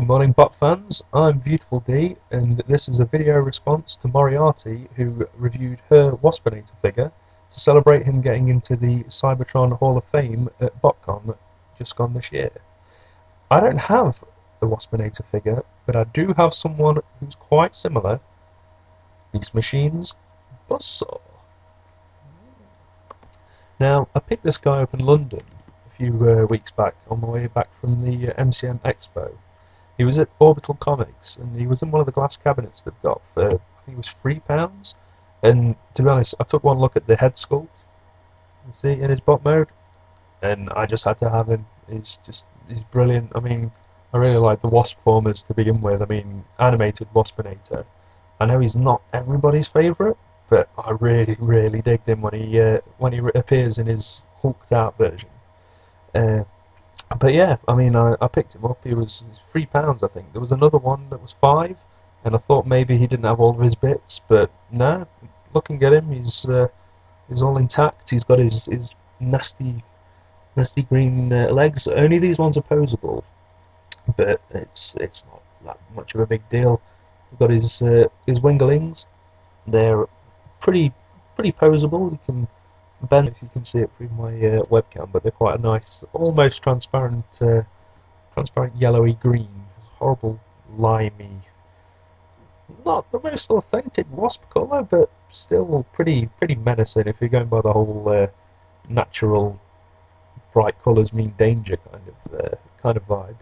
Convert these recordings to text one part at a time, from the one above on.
morning, bot fans. I'm Beautiful D, and this is a video response to Moriarty, who reviewed her Waspinator figure to celebrate him getting into the Cybertron Hall of Fame at BotCon just gone this year. I don't have the Waspinator figure, but I do have someone who's quite similar. Beast Machine's buzzsaw. Now, I picked this guy up in London a few weeks back on my way back from the MCM Expo. He was at Orbital Comics, and he was in one of the glass cabinets they've got for, I think it was £3. And to be honest, I took one look at the head sculpt, you see, in his bot mode, and I just had to have him. He's brilliant. I mean, I really like the Wasp formers to begin with. I mean, animated Waspinator. I know he's not everybody's favourite, but I really digged him when he appears in his hulked out version. But yeah, I mean, I picked him up. He was £3, I think. There was another one that was £5, and I thought maybe he didn't have all of his bits, but no. Looking at him, he's all intact. He's got his nasty green legs. Only these ones are posable, but it's not that much of a big deal. We've got his winglings. They're pretty posable. You can bend if you can see it through my webcam, but they're quite a nice, almost transparent yellowy green. Horrible limey, not the most authentic wasp colour, but still pretty menacing if you're going by the whole natural bright colours mean danger kind of vibe.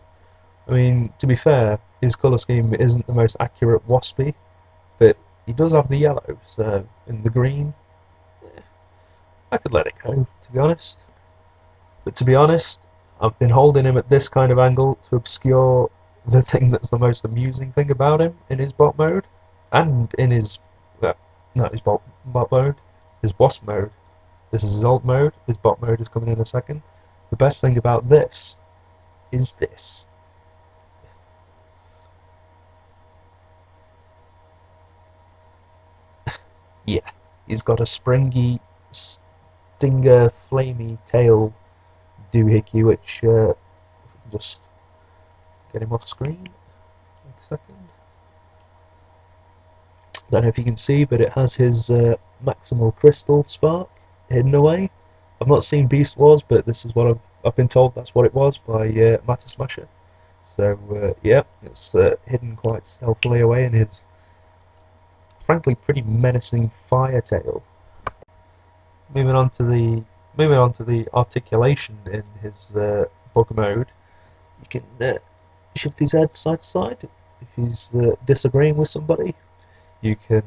I mean, to be fair, his colour scheme isn't the most accurate waspy, but he does have the yellow, so in the green, I could let it go, to be honest. But to be honest, I've been holding him at this kind of angle to obscure the thing that's the most amusing thing about him in his bot mode, and in his, not his bot mode, his wasp mode. This is his alt mode, his bot mode is coming in a second. The best thing about this is this. Yeah, he's got a springy, stinger, flamey tail doohickey, which, if we can just get him off screen, a second. Don't know if you can see, but it has his maximal crystal spark hidden away. I've not seen Beast Wars, but this is what I've been told that's what it was by Matter Smasher. So yeah, it's hidden quite stealthily away in his frankly pretty menacing fire tail. Moving on to the articulation in his bug mode, you can shift his head side to side if he's disagreeing with somebody. You can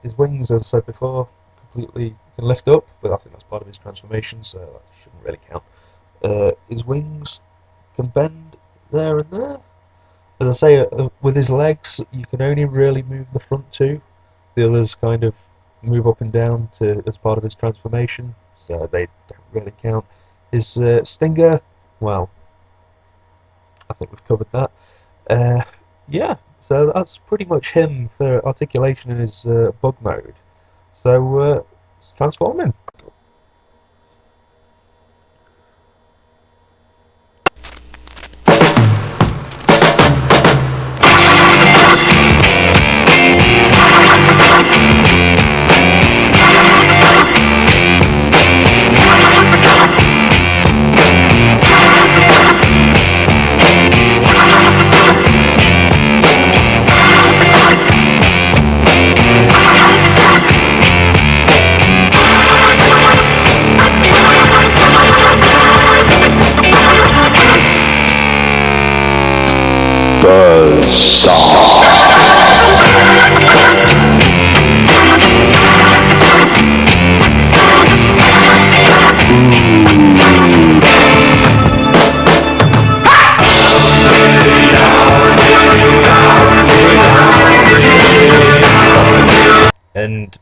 his wings, as I said before, completely can lift up, but I think that's part of his transformation, so that shouldn't really count. His wings can bend there and there. As I say, with his legs, you can only really move the front two. The others kind of move up and down as part of his transformation, so they don't really count. His stinger, well, I think we've covered that. Yeah, so that's pretty much him for articulation in his bug mode. So let's transform him. Buzzsaw. And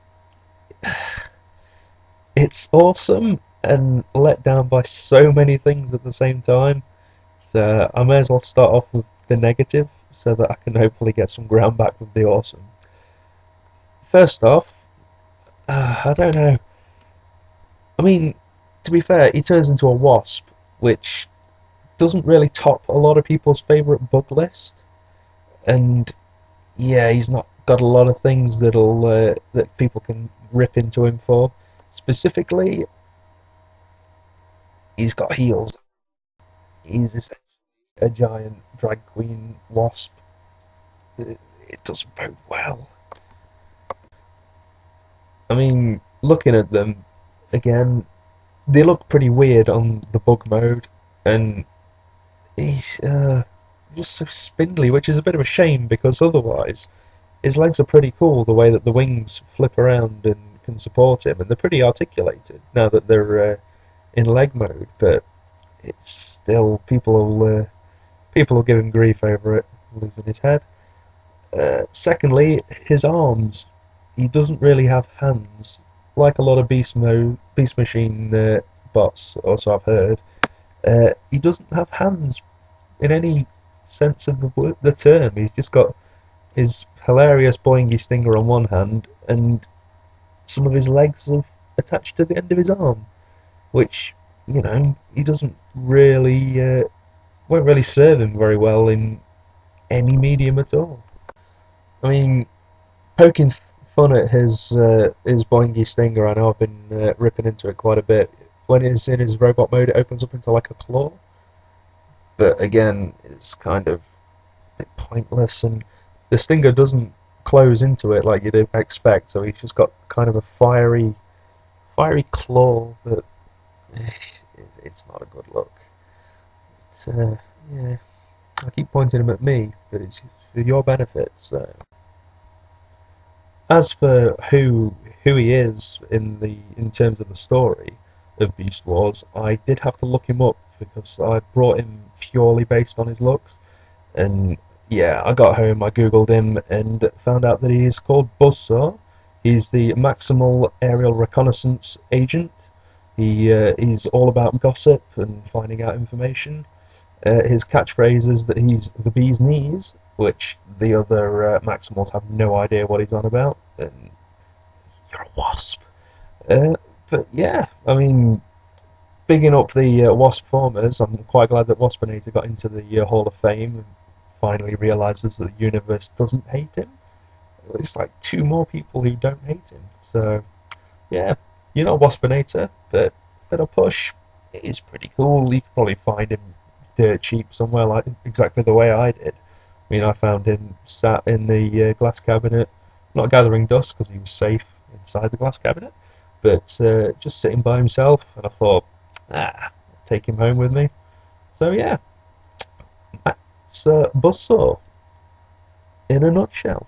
it's awesome and let down by so many things at the same time. So I may as well start off with the negative so that I can hopefully get some ground back with the awesome. First off, I don't know. I mean, to be fair, he turns into a wasp, which doesn't really top a lot of people's favourite bug list. and yeah, he's not got a lot of things that people can rip into him for. Specifically, he's got heels. He's essentially a giant drag queen wasp. It doesn't bode well. I mean, looking at them again, they look pretty weird on the bug mode, and he's just so spindly, which is a bit of a shame because otherwise his legs are pretty cool. The way that the wings flip around and can support him, and they're pretty articulated now that they're in leg mode. But it's still people will give him grief over it, losing his head. Secondly, his arms. He doesn't really have hands, like a lot of Beast Machine bots. Also, I've heard he doesn't have hands in any sense of the term. He's just got his hilarious boingy stinger on one hand, and some of his legs are attached to the end of his arm, which he doesn't really won't really serve him very well in any medium at all. I mean, poking fun at his boingy stinger, I know I've been ripping into it quite a bit. When it's in his robot mode, it opens up into like a claw, but again, it's kind of a bit pointless, and the stinger doesn't close into it like you'd expect. So he's just got kind of a fiery claw that it's not a good look. It's, yeah, I keep pointing him at me, but it's for your benefit. So. As for who he is in terms of the story of Beast Wars, I did have to look him up because I brought him purely based on his looks. And yeah, I got home, I googled him, and found out that he is called buzzsaw. He's the maximal aerial reconnaissance agent. He's all about gossip and finding out information. His catchphrase is that he's the bee's knees, which the other Maximals have no idea what he's on about. And you're a wasp. Uh, but yeah, I mean, bigging up the Wasp formers, I'm quite glad that Waspinator got into the Hall of Fame and finally realizes that the universe doesn't hate him. It's like two more people who don't hate him. So yeah, you're not Waspinator, but a push. It is pretty cool. You could probably find him dirt cheap somewhere, like exactly the way I did. I mean, I found him sat in the glass cabinet, not gathering dust because he was safe inside the glass cabinet, but just sitting by himself. And I thought, take him home with me. So yeah, that's Buzzsaw in a nutshell.